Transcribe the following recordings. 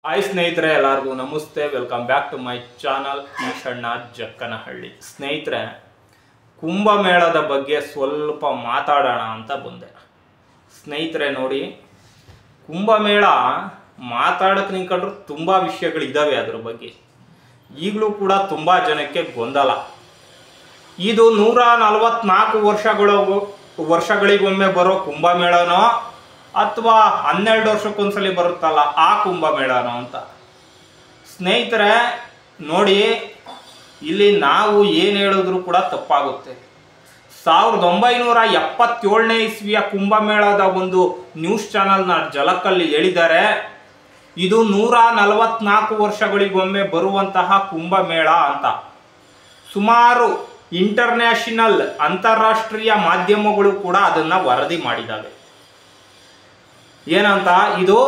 Hi ಸ್ನೇಹಿತರೆ, ಎಲ್ಲರಿಗೂ ನಮಸ್ತೆ. Welcome back to my channel Eshanna Jakkanahalli. ಸ್ನೇಹಿತರೆ, ಕುಂಭಮೇಳದ ಬಗ್ಗೆ ಸ್ವಲ್ಪ ಮಾತಾಡೋಣ ಅಂತ ಬಂದೆ. ಸ್ನೇಹಿತರೆ ನೋಡಿ, ಕುಂಭಮೇಳ ಮಾತಾಡಕ್ಕೆ ನಿಂತ್ಕೊಂಡ್ರೆ ತುಂಬ ವಿಷಯಗಳಿದ್ದಾವೆ. ಅದ್ರ ಬಗ್ಗೆ ಈಗಲೂ ಕೂಡ ತುಂಬ ಜನಕ್ಕೆ ಗೊಂದಲ. ಇದು 144 ವರ್ಷಗಳಿಗೊಮ್ಮೆ ಬರೋ ಕುಂಭಮೇಳನೋ ಅಥವಾ 12 ವರ್ಷಕ್ಕೊಂದ್ಸಲಿ ಬರುತ್ತಲ್ಲ ಆ ಕುಂಭಮೇಳನೋ ಅಂತ. ಸ್ನೇಹಿತರೆ ನೋಡಿ, ಇಲ್ಲಿ ನಾವು ಏನು ಹೇಳಿದ್ರು ಕೂಡ ತಪ್ಪಾಗುತ್ತೆ. 1977ನೇ ಇಸ್ವಿಯ ಕುಂಭಮೇಳದ ಒಂದು ನ್ಯೂಸ್ ಚಾನಲ್ನ ಜಲಕಲ್ಲಿ ಹೇಳಿದ್ದಾರೆ, ಇದು 144 ವರ್ಷಗಳಿಗೊಮ್ಮೆ ಬರುವಂತಹ ಕುಂಭಮೇಳ ಅಂತ. ಸುಮಾರು ಇಂಟರ್ನ್ಯಾಷನಲ್ ಅಂತಾರಾಷ್ಟ್ರೀಯ ಮಾಧ್ಯಮಗಳು ಕೂಡ ಅದನ್ನು ವರದಿ ಮಾಡಿದ್ದಾವೆ. ಏನಂತ, ಇದು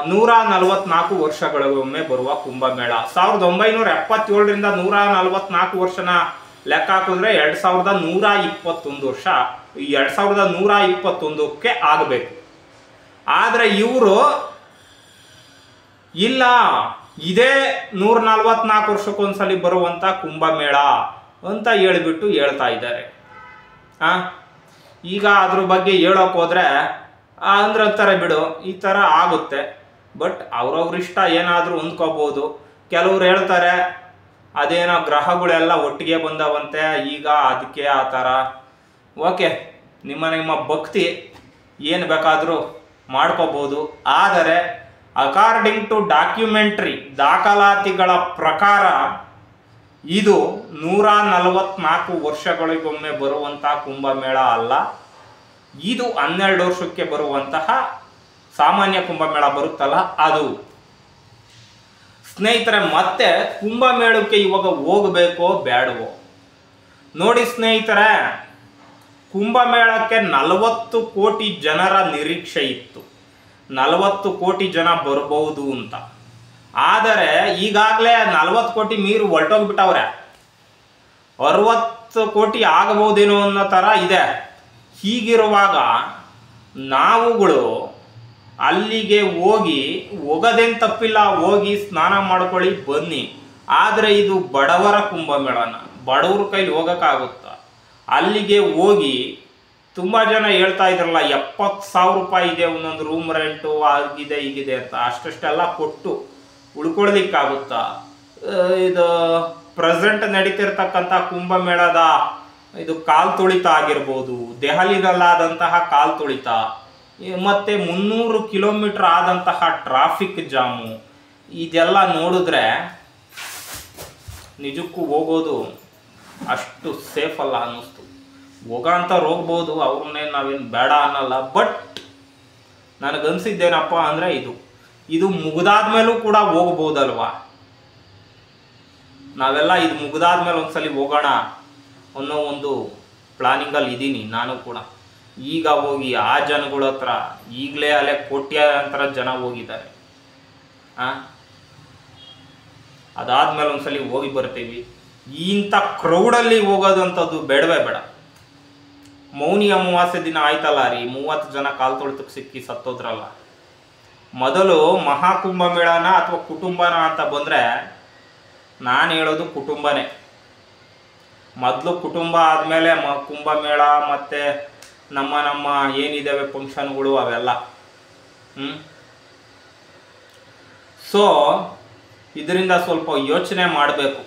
144 ವರ್ಷಗಳಿಗೊಮ್ಮೆ ಬರುವ ಕುಂಭಮೇಳ. 1977ರಿಂದ 144 ವರ್ಷನ ಲೆಕ್ಕ ಹಾಕಿದ್ರೆ 2121 ವರ್ಷ. 2121ಕ್ಕೆ ಆಗಬೇಕು. ಆದರೆ ಇವರು ಇಲ್ಲ, ಇದೇ 144 ವರ್ಷಕ್ಕೊಂದ್ಸಲಿ ಬರುವಂತ ಕುಂಭಮೇಳ ಅಂತ ಹೇಳಿಬಿಟ್ಟು ಹೇಳ್ತಾ ಇದ್ದಾರೆ. ಈಗ ಅದ್ರ ಬಗ್ಗೆ ಹೇಳೋಕೆ ಹೋದ್ರೆ ಅಂದ್ರೆ ಅಂತಾರೆ ಬಿಡು, ಈ ಥರ ಆಗುತ್ತೆ. ಬಟ್ ಅವ್ರವ್ರ ಇಷ್ಟ, ಏನಾದರೂ ಹೊಂದ್ಕೋಬೋದು. ಕೆಲವ್ರು ಹೇಳ್ತಾರೆ ಅದೇನೋ ಗ್ರಹಗಳೆಲ್ಲ ಒಟ್ಟಿಗೆ ಬಂದವಂತೆ ಈಗ, ಅದಕ್ಕೆ ಆ ಥರ. ಓಕೆ, ನಿಮ್ಮ ಭಕ್ತಿ ಏನು ಬೇಕಾದರೂ ಮಾಡ್ಕೋಬೋದು. ಆದರೆ ಅಕಾರ್ಡಿಂಗ್ ಟು ಡಾಕ್ಯುಮೆಂಟ್ರಿ, ದಾಖಲಾತಿಗಳ ಪ್ರಕಾರ ಇದು 144 ವರ್ಷಗಳಿಗೊಮ್ಮೆ ಬರುವಂತಹ ಕುಂಭಮೇಳ ಅಲ್ಲ. ಇದು 12 ವರ್ಷಕ್ಕೆ ಬರುವಂತಹ ಸಾಮಾನ್ಯ ಕುಂಭಮೇಳ ಬರುತ್ತಲ್ಲ ಅದು. ಸ್ನೇಹಿತರೆ, ಮತ್ತೆ ಕುಂಭಮೇಳಕ್ಕೆ ಇವಾಗ ಹೋಗಬೇಕೋ ಬೇಡವೋ ನೋಡಿ. ಸ್ನೇಹಿತರೆ, ಕುಂಭಮೇಳಕ್ಕೆ 40 ಕೋಟಿ ಜನರ ನಿರೀಕ್ಷೆ ಇತ್ತು. 40 ಕೋಟಿ ಜನ ಬರ್ಬೋದು ಅಂತ. ಆದರೆ ಈಗಾಗಲೇ 40 ಕೋಟಿ ಮೀರಿ ಹೊರಟೋಗ್ಬಿಟ್ಟವ್ರೆ. 60 ಕೋಟಿ ಆಗಬಹುದೇನೋ ಅನ್ನೋ ಥರ ಇದೆ. ಹೀಗಿರುವಾಗ ನಾವುಗಳು ಅಲ್ಲಿಗೆ ಹೋಗೋದೇನು ತಪ್ಪಿಲ್ಲ, ಹೋಗಿ ಸ್ನಾನ ಮಾಡ್ಕೊಳ್ಳಿ ಬನ್ನಿ. ಆದರೆ ಇದು ಬಡವರ ಕುಂಭಮೇಳನ, ಬಡವ್ರ ಕೈಲಿ ಹೋಗೋಕ್ಕಾಗುತ್ತಾ? ಅಲ್ಲಿಗೆ ಹೋಗಿ ತುಂಬ ಜನ ಹೇಳ್ತಾ ಇದ್ರಲ್ಲ, 70,000 ರೂಪಾಯಿ ಇದೆ ಒಂದೊಂದು ರೂಮ್ ರೆಂಟು, ಆಗಿದೆ ಹೀಗಿದೆ ಅಂತ. ಅಷ್ಟೆಲ್ಲ ಕೊಟ್ಟು ಉಳ್ಕೊಳ್ಳಿಕ್ಕಾಗುತ್ತಾ? ಇದು ಪ್ರೆಸೆಂಟ್ ನಡೀತಿರ್ತಕ್ಕಂಥ ಕುಂಭಮೇಳದ ಇದು ಕಾಲ್ ತುಳಿತ ಆಗಿರ್ಬೋದು, ದೆಹಲಿನಲ್ಲಾದಂತಹ ಕಾಲ್ ತುಳಿತ, ಮತ್ತು 300 ಕಿಲೋಮೀಟರ್ ಆದಂತಹ ಟ್ರಾಫಿಕ್ ಜಾಮು, ಇದೆಲ್ಲ ನೋಡಿದ್ರೆ ನಿಜಕ್ಕೂ ಹೋಗೋದು ಅಷ್ಟು ಸೇಫ್ ಅಲ್ಲ ಅನ್ನಿಸ್ತು. ಹೋಗೋಂಥವ್ರು ಹೋಗ್ಬೋದು, ಅವ್ರನ್ನೇ ನಾವೇನು ಬೇಡ ಅನ್ನಲ್ಲ. ಬಟ್ ನನಗನ್ಸಿದ್ದೇನಪ್ಪ ಅಂದರೆ ಇದು ಮುಗಿದಾದ್ಮೇಲೂ ಕೂಡ ಹೋಗ್ಬೋದಲ್ವಾ? ನಾವೆಲ್ಲ ಇದು ಮುಗಿದಾದ್ಮೇಲೆ ಒಂದ್ಸಲಿ ಹೋಗೋಣ ಅನ್ನೋ ಒಂದು ಪ್ಲಾನಿಂಗಲ್ಲಿ ಇದ್ದೀನಿ ನಾನು ಕೂಡ. ಈಗ ಹೋಗಿ ಆ ಜನಗಳ ಹತ್ರ ಈಗಲೇ ಅಲ್ಲೇ ಕೋಟ್ಯಾಂತರ ಜನ ಹೋಗಿದ್ದಾರೆ. ಅದಾದ್ಮೇಲೆ ಒಂದ್ಸಲಿ ಹೋಗಿ ಬರ್ತೀವಿ. ಇಂಥ ಕ್ರೌಡಲ್ಲಿ ಹೋಗೋದಂಥದ್ದು ಬೇಡವೇ ಬೇಡ. ಮೌನಿ ಅಮಾವಾಸ್ಯೆ ದಿನ ಆಯ್ತಲ್ಲ ರೀ, 30 ಜನ ಕಾಲ್ ತೊಳ್ತಕ್ಕೆ ಸಿಕ್ಕಿ ಸತ್ತೋದ್ರಲ್ಲ. ಮೊದಲು ಮಹಾಕುಂಭಮೇಳನ ಅಥವಾ ಕುಟುಂಬನ ಅಂತ ಬಂದರೆ ನಾನು ಹೇಳೋದು ಕುಟುಂಬನೇ. ಮೊದಲು ಕುಟುಂಬ ಆದಮೇಲೆ ಕುಂಭಮೇಳ ಮತ್ತು ನಮ್ಮ ಏನಿದ್ದಾವೆ ಫಂಕ್ಷನ್ಗಳು ಅವೆಲ್ಲ. ಸೊ ಇದರಿಂದ ಸ್ವಲ್ಪ ಯೋಚನೆ ಮಾಡಬೇಕು.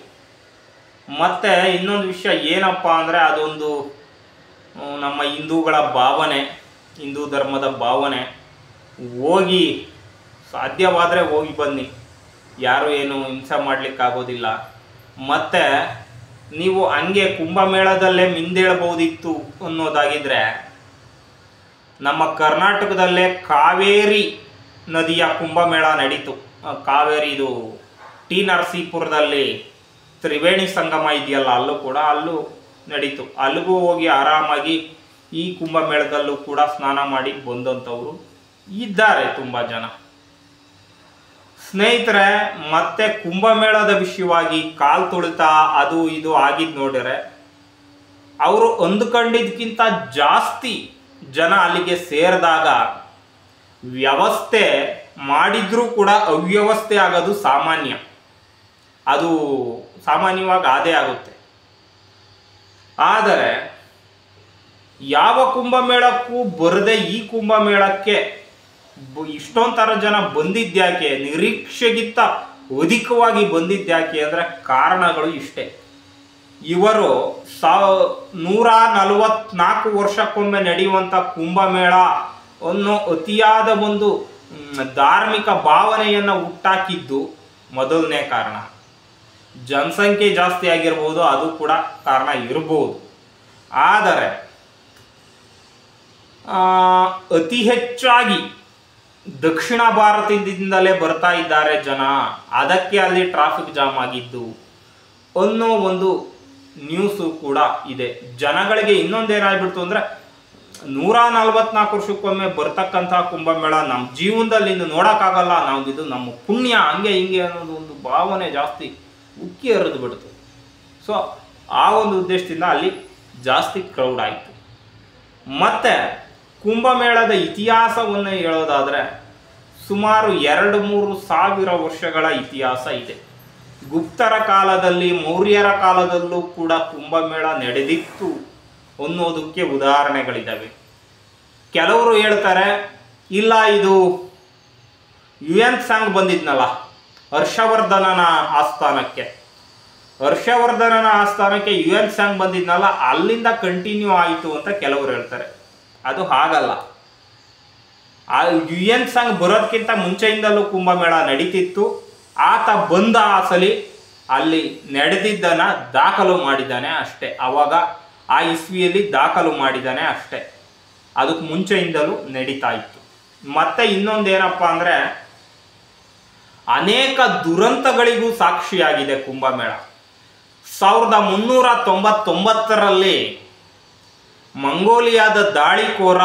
ಮತ್ತು ಇನ್ನೊಂದು ವಿಷಯ ಏನಪ್ಪ ಅಂದರೆ, ಅದೊಂದು ನಮ್ಮ ಹಿಂದೂಗಳ ಭಾವನೆ, ಹಿಂದೂ ಧರ್ಮದ ಭಾವನೆ. ಹೋಗಿ ಸಾಧ್ಯವಾದರೆ ಹೋಗಿ ಬನ್ನಿ, ಯಾರು ಏನು ಹಿಂಸೆ ಮಾಡಲಿಕ್ಕಾಗೋದಿಲ್ಲ. ಮತ್ತು ನೀವು ಹಂಗೆ ಕುಂಭಮೇಳದಲ್ಲೇ ಮಿಂದೇಳಬಹುದಿತ್ತು ಅನ್ನೋದಾಗಿದ್ದರೆ, ನಮ್ಮ ಕರ್ನಾಟಕದಲ್ಲೇ ಕಾವೇರಿ ನದಿಯ ಕುಂಭಮೇಳ ನಡೀತು. ಕಾವೇರಿ ಇದು ಟಿ ನರಸೀಪುರದಲ್ಲಿ ತ್ರಿವೇಣಿ ಸಂಗಮ ಇದೆಯಲ್ಲ, ಅಲ್ಲೂ ನಡೀತು. ಅಲ್ಲಿಗೂ ಹೋಗಿ ಆರಾಮಾಗಿ ಈ ಕುಂಭಮೇಳದಲ್ಲೂ ಕೂಡ ಸ್ನಾನ ಮಾಡಿ ಬಂದಂಥವರು ಇದ್ದಾರೆ ತುಂಬ ಜನ. ಸ್ನೇಹಿತರೆ, ಮತ್ತೆ ಕುಂಭಮೇಳದ ವಿಷಯವಾಗಿ ಕಾಲ್ ತುಳಿತ ಅದು ಇದು ಆಗಿದ್ದು ನೋಡಿದರೆ, ಅವರು ಅಂದುಕೊಂಡಿದ್ದಕ್ಕಿಂತ ಜಾಸ್ತಿ ಜನ ಅಲ್ಲಿಗೆ ಸೇರಿದಾಗ ವ್ಯವಸ್ಥೆ ಮಾಡಿದ್ರೂ ಕೂಡ ಅವ್ಯವಸ್ಥೆ ಆಗೋದು ಸಾಮಾನ್ಯ, ಅದು ಸಾಮಾನ್ಯವಾಗಿ ಆದೇ ಆಗುತ್ತೆ. ಆದರೆ ಯಾವ ಕುಂಭಮೇಳಕ್ಕೂ ಬರದೆ ಈ ಕುಂಭಮೇಳಕ್ಕೆ ಇಷ್ಟೊಂಥರ ಜನ ಬಂದಿದ್ಯಾಕೆ, ನಿರೀಕ್ಷೆಗಿಂತ ಅಧಿಕವಾಗಿ ಬಂದಿದ್ಯಾಕೆ ಅಂದರೆ ಕಾರಣಗಳು ಇಷ್ಟೇ. ಇವರು 144 ವರ್ಷಕ್ಕೊಮ್ಮೆ ನಡೆಯುವಂಥ ಕುಂಭಮೇಳ ಅನ್ನೋ ಅತಿಯಾದ ಒಂದು ಧಾರ್ಮಿಕ ಭಾವನೆಯನ್ನು ಹುಟ್ಟಾಕಿದ್ದು ಮೊದಲನೇ ಕಾರಣ. ಜನಸಂಖ್ಯೆ ಜಾಸ್ತಿ ಆಗಿರ್ಬೋದು, ಅದು ಕೂಡ ಕಾರಣ ಇರ್ಬೋದು. ಆದರೆ ಅತಿ ಹೆಚ್ಚಾಗಿ ದಕ್ಷಿಣ ಭಾರತದಿಂದಲೇ ಬರ್ತಾ ಇದ್ದಾರೆ ಜನ, ಅದಕ್ಕೆ ಅಲ್ಲಿ ಟ್ರಾಫಿಕ್ ಜಾಮ್ ಆಗಿದ್ದು ಅನ್ನೋ ಒಂದು ನ್ಯೂಸು ಕೂಡ ಇದೆ. ಜನಗಳಿಗೆ ಇನ್ನೊಂದೇನಾಗ್ಬಿಡ್ತು ಅಂದರೆ 144 ವರ್ಷಕ್ಕೊಮ್ಮೆ ಬರ್ತಕ್ಕಂಥ ಕುಂಭಮೇಳ ನಮ್ಮ ಜೀವನದಲ್ಲಿ ಇನ್ನು ನೋಡೋಕ್ಕಾಗಲ್ಲ, ನಾವು ಇದು ನಮ್ಮ ಪುಣ್ಯ, ಹಂಗೆ ಹಿಂಗೆ ಅನ್ನೋದು ಒಂದು ಭಾವನೆ ಜಾಸ್ತಿ ಉಕ್ಕಿ ಹರಿದು ಬಿಡ್ತು. ಸೊ ಆ ಒಂದು ಉದ್ದೇಶದಿಂದ ಅಲ್ಲಿ ಜಾಸ್ತಿ ಕ್ರೌಡ್ ಆಯಿತು. ಮತ್ತು ಕುಂಭಮೇಳದ ಇತಿಹಾಸವನ್ನು ಹೇಳೋದಾದರೆ ಸುಮಾರು 2-3 ಸಾವಿರ ವರ್ಷಗಳ ಇತಿಹಾಸ ಇದೆ. ಗುಪ್ತರ ಕಾಲದಲ್ಲಿ, ಮೌರ್ಯರ ಕಾಲದಲ್ಲೂ ಕೂಡ ಕುಂಭಮೇಳ ನಡೆದಿತ್ತು ಅನ್ನೋದಕ್ಕೆ ಉದಾಹರಣೆಗಳಿದ್ದಾವೆ. ಕೆಲವರು ಹೇಳ್ತಾರೆ ಇಲ್ಲ, ಇದು ಯುಎನ್ ಸಾಂಗ್ ಬಂದಿದ್ನಲ್ಲ ಹರ್ಷವರ್ಧನನ ಆಸ್ಥಾನಕ್ಕೆ ಯುಎನ್ ಸಾಂಗ್ ಬಂದಿದ್ನಲ್ಲ, ಅಲ್ಲಿಂದ ಕಂಟಿನ್ಯೂ ಆಯಿತು ಅಂತ ಕೆಲವರು ಹೇಳ್ತಾರೆ. ಅದು ಹಾಗಲ್ಲ. ಆ ಯುಎನ್ ಸಾಂಗ್ ಬರೋದಕ್ಕಿಂತ ಮುಂಚೆಯಿಂದಲೂ ಕುಂಭಮೇಳ ನಡೀತಿತ್ತು. ಆತ ಬಂದ ಸಲಿ ಅಲ್ಲಿ ನಡೆದಿದ್ದನ್ನು ದಾಖಲು ಮಾಡಿದ್ದಾನೆ ಅಷ್ಟೇ. ಆವಾಗ ಆ ಇಸ್ವಿಯಲ್ಲಿ ದಾಖಲು ಮಾಡಿದ್ದಾನೆ ಅಷ್ಟೇ, ಅದಕ್ಕೆ ಮುಂಚೆಯಿಂದಲೂ ನಡೀತಾ ಇತ್ತು. ಮತ್ತೆ ಇನ್ನೊಂದೇನಪ್ಪ ಅಂದರೆ ಅನೇಕ ದುರಂತಗಳಿಗೂ ಸಾಕ್ಷಿಯಾಗಿದೆ ಕುಂಭಮೇಳ. 1399ರಲ್ಲಿ ಮಂಗೋಲಿಯಾದ ದಾಳಿಕೋರ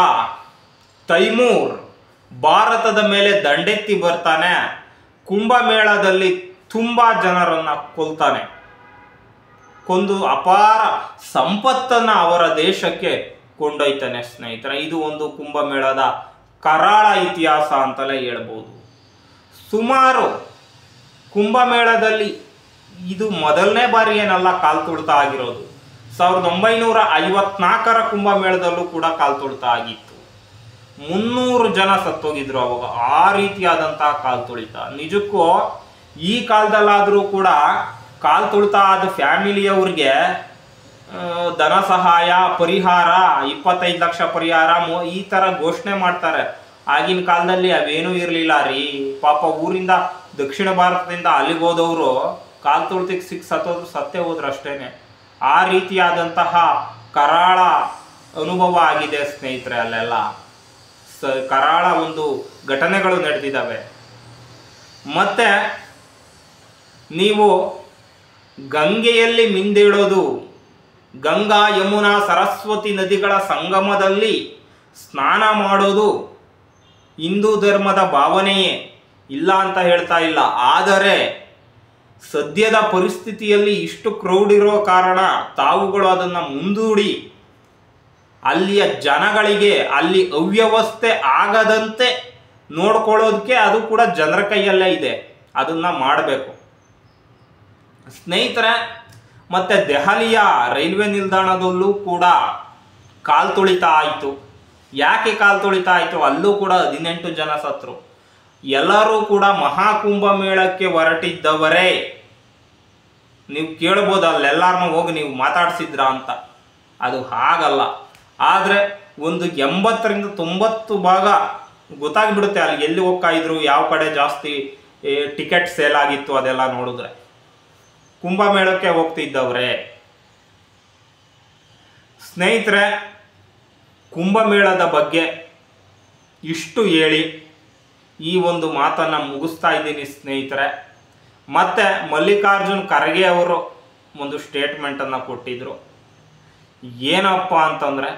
ತೈಮೂರ್ ಭಾರತದ ಮೇಲೆ ದಂಡೆತ್ತಿ ಬರ್ತಾನೆ. ಕುಂಭಮೇಳದಲ್ಲಿ ತುಂಬ ಜನರನ್ನು ಕೊಲ್ತಾನೆ. ಕೊಂದು ಅಪಾರ ಸಂಪತ್ತನ್ನು ಅವರ ದೇಶಕ್ಕೆ ಕೊಂಡೊಯ್ತಾನೆ ಸ್ನೇಹಿತರೆ. ಇದು ಒಂದು ಕುಂಭಮೇಳದ ಕರಾಳ ಇತಿಹಾಸ ಅಂತಲೇ ಹೇಳ್ಬೋದು. ಸುಮಾರು ಕುಂಭಮೇಳದಲ್ಲಿ ಇದು ಮೊದಲನೇ ಬಾರಿ ಏನಲ್ಲ ಕಾಲ್ ತುಳಿತ ಆಗಿರೋದು. 1954ರ ಕುಂಭಮೇಳದಲ್ಲೂ ಕೂಡ ಕಾಲ್ ತುಳಿತ ಆಗಿತ್ತು. 300 ಜನ ಸತ್ತೋಗಿದ್ರು ಅವಾಗ. ಆ ರೀತಿಯಾದಂತಹ ಕಾಲ್ ತುಳಿತ ನಿಜಕ್ಕೂ ಈ ಕಾಲದಲ್ಲಾದರೂ ಕೂಡ ಕಾಲ್ ತುಳಿತ ಆದ ಫ್ಯಾಮಿಲಿಯವ್ರಿಗೆ ಧನ ಸಹಾಯ, ಪರಿಹಾರ, 25 ಲಕ್ಷ ಪರಿಹಾರ ಈ ಥರ ಘೋಷಣೆ ಮಾಡ್ತಾರೆ. ಆಗಿನ ಕಾಲದಲ್ಲಿ ಅವೇನೂ ಇರಲಿಲ್ಲ ರೀ. ಪಾಪ ಊರಿಂದ ದಕ್ಷಿಣ ಭಾರತದಿಂದ ಅಲ್ಲಿಗೆ ಹೋದವರು ಕಾಲ್ ತುಳಿತಕ್ಕೆ ಸತ್ತೇ ಹೋದ್ರು ಅಷ್ಟೇನೆ. ಆ ರೀತಿಯಾದಂತಹ ಕರಾಳ ಅನುಭವ ಆಗಿದೆ ಸ್ನೇಹಿತರೆ. ಅಲ್ಲೆಲ್ಲ ಕರಾಳ ಒಂದು ಘಟನೆಗಳು ನಡೆದಿದ್ದಾವೆ. ಮತ್ತೆ ನೀವು ಗಂಗೆಯಲ್ಲಿ ಮಿಂದೇಳೋದು, ಗಂಗಾ ಯಮುನಾ ಸರಸ್ವತಿ ನದಿಗಳ ಸಂಗಮದಲ್ಲಿ ಸ್ನಾನ ಮಾಡೋದು ಹಿಂದೂ ಧರ್ಮದ ಭಾವನೆಯೇ, ಇಲ್ಲ ಅಂತ ಹೇಳ್ತಾ ಇಲ್ಲ. ಆದರೆ ಸದ್ಯದ ಪರಿಸ್ಥಿತಿಯಲ್ಲಿ ಇಷ್ಟು ಕ್ರೌಡ್ ಇರೋ ಕಾರಣ ತಾವುಗಳು ಅದನ್ನು ಮುಂದೂಡಿ ಅಲ್ಲಿಯ ಜನಗಳಿಗೆ ಅಲ್ಲಿ ಅವ್ಯವಸ್ಥೆ ಆಗದಂತೆ ನೋಡ್ಕೊಳ್ಳೋದಕ್ಕೆ ಅದು ಕೂಡ ಜನರ ಕೈಯಲ್ಲೇ ಇದೆ. ಅದನ್ನು ಮಾಡಬೇಕು ಸ್ನೇಹಿತರೆ. ಮತ್ತು ದೆಹಲಿಯ ರೈಲ್ವೆ ನಿಲ್ದಾಣದಲ್ಲೂ ಕೂಡ ಕಾಲ್ ತುಳಿತ ಆಯಿತು. ಯಾಕೆ ಕಾಲ್ ತುಳಿತ ಆಯಿತು? ಅಲ್ಲೂ ಕೂಡ 18 ಜನ ಸತ್ತರು. ಎಲ್ಲರೂ ಕೂಡ ಮಹಾಕುಂಭಮೇಳಕ್ಕೆ ಹೊರಟಿದ್ದವರೇ. ನೀವು ಕೇಳ್ಬೋದು ಅಲ್ಲೆಲ್ಲರನ್ನೂ ಹೋಗಿ ನೀವು ಮಾತಾಡ್ಸಿದ್ರ ಅಂತ. ಅದು ಹಾಗಲ್ಲ. ಆದರೆ ಒಂದು 80-90 ಭಾಗ ಗೊತ್ತಾಗ್ಬಿಡುತ್ತೆ ಅಲ್ಲಿ ಎಲ್ಲಿ ಹೋಗ್ತಾ ಇದ್ರು, ಯಾವ ಕಡೆ ಜಾಸ್ತಿ ಟಿಕೆಟ್ ಸೇಲ್ ಆಗಿತ್ತು, ಅದೆಲ್ಲ ನೋಡಿದ್ರೆ ಕುಂಭಮೇಳಕ್ಕೆ ಹೋಗ್ತಿದ್ದವ್ರೆ. ಸ್ನೇಹಿತರೆ, ಕುಂಭಮೇಳದ ಬಗ್ಗೆ ಇಷ್ಟು ಹೇಳಿ ಈ ಒಂದು ಮಾತನ್ನು ಮುಗಿಸ್ತಾ ಇದ್ದೀನಿ ಸ್ನೇಹಿತರೆ. ಮತ್ತು ಮಲ್ಲಿಕಾರ್ಜುನ್ ಖರ್ಗೆ ಅವರು ಒಂದು ಸ್ಟೇಟ್ಮೆಂಟನ್ನು ಕೊಟ್ಟಿದ್ರು. ಏನಪ್ಪ ಅಂತಂದರೆ,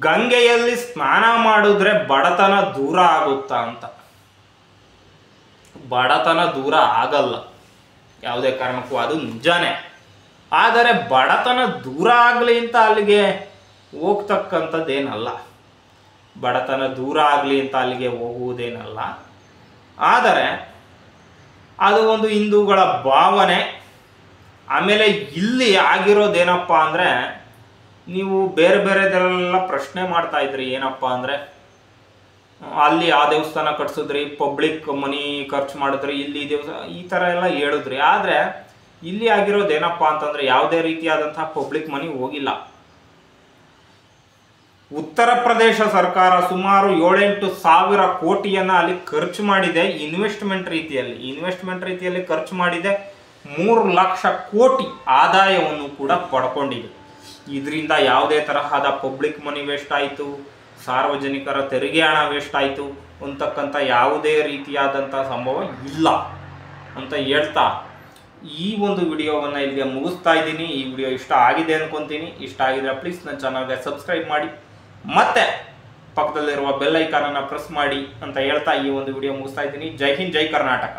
ಗಂಗೆಯಲ್ಲಿ ಸ್ನಾನ ಮಾಡಿದ್ರೆ ಬಡತನ ದೂರ ಆಗುತ್ತಾ ಅಂತ. ಬಡತನ ದೂರ ಆಗಲ್ಲ ಯಾವುದೇ ಕಾರಣಕ್ಕೂ, ಅದು ನಿಜಾನೇ. ಆದರೆ ಬಡತನ ದೂರ ಆಗಲಿ ಅಂತ ಅಲ್ಲಿಗೆ ಹೋಗ್ತಕ್ಕಂಥದ್ದೇನಲ್ಲ. ಬಡತನ ದೂರ ಆಗಲಿ ಅಂತ ಅಲ್ಲಿಗೆ ಹೋಗುವುದೇನಲ್ಲ. ಆದರೆ ಅದು ಒಂದು ಹಿಂದೂಗಳ ಭಾವನೆ. ಆಮೇಲೆ ಇಲ್ಲಿ ಆಗಿರೋದೇನಪ್ಪ ಅಂದರೆ, ನೀವು ಬೇರೆ ಬೇರೆದೆಲ್ಲ ಪ್ರಶ್ನೆ ಮಾಡ್ತಾ ಇದ್ರಿ. ಏನಪ್ಪ ಅಂದರೆ, ಅಲ್ಲಿ ಆ ದೇವಸ್ಥಾನ ಕಟ್ಸಿದ್ರಿ, ಪಬ್ಲಿಕ್ ಮನಿ ಖರ್ಚು ಮಾಡಿದ್ರಿ, ಇಲ್ಲಿ ದೇವಸ್ಥಾನ ಈ ಥರ ಎಲ್ಲ ಹೇಳಿದ್ರಿ. ಆದರೆ ಇಲ್ಲಿ ಆಗಿರೋದೇನಪ್ಪ ಅಂತಂದರೆ, ಯಾವುದೇ ರೀತಿಯಾದಂತಹ ಪಬ್ಲಿಕ್ ಮನಿ ಹೋಗಿಲ್ಲ. ಉತ್ತರ ಪ್ರದೇಶ ಸರ್ಕಾರ ಸುಮಾರು 7-8 ಸಾವಿರ ಕೋಟಿಯನ್ನು ಅಲ್ಲಿ ಖರ್ಚು ಮಾಡಿದೆ. ಇನ್ವೆಸ್ಟ್ಮೆಂಟ್ ರೀತಿಯಲ್ಲಿ ಖರ್ಚು ಮಾಡಿದೆ. 3 ಲಕ್ಷ ಕೋಟಿ ಆದಾಯವನ್ನು ಕೂಡ ಪಡ್ಕೊಂಡಿದೆ. ಇದರಿಂದ ಯಾವುದೇ ತರಹದ ಪಬ್ಲಿಕ್ ಮನಿ ವೇಸ್ಟ್ ಆಯಿತು, ಸಾರ್ವಜನಿಕರ ತೆರಿಗೆ ಹಣ ವೇಸ್ಟ್ ಆಯಿತು ಅಂತಕ್ಕಂಥ ಯಾವುದೇ ರೀತಿಯಾದಂಥ ಸಂಭವ ಇಲ್ಲ ಅಂತ ಹೇಳ್ತಾ ಈ ಒಂದು ವಿಡಿಯೋವನ್ನು ಇಲ್ಲಿಗೆ ಮುಗಿಸ್ತಾ ಇದ್ದೀನಿ. ಈ ವಿಡಿಯೋ ಇಷ್ಟ ಆಗಿದೆ ಅನ್ಕೊತೀನಿ. ಇಷ್ಟ ಆಗಿದ್ರೆ ಪ್ಲೀಸ್ ನನ್ನ ಚಾನಲ್ಗೆ ಸಬ್ಸ್ಕ್ರೈಬ್ ಮಾಡಿ, ಮತ್ತೆ ಪಕ್ಕದಲ್ಲಿರುವ ಬೆಲ್ ಐಕಾನನ್ನು ಪ್ರೆಸ್ ಮಾಡಿ ಅಂತ ಹೇಳ್ತಾ ಈ ಒಂದು ವಿಡಿಯೋ ಮುಗಿಸ್ತಾ ಇದ್ದೀನಿ. ಜೈ ಹಿಂದ್, ಜೈ ಕರ್ನಾಟಕ.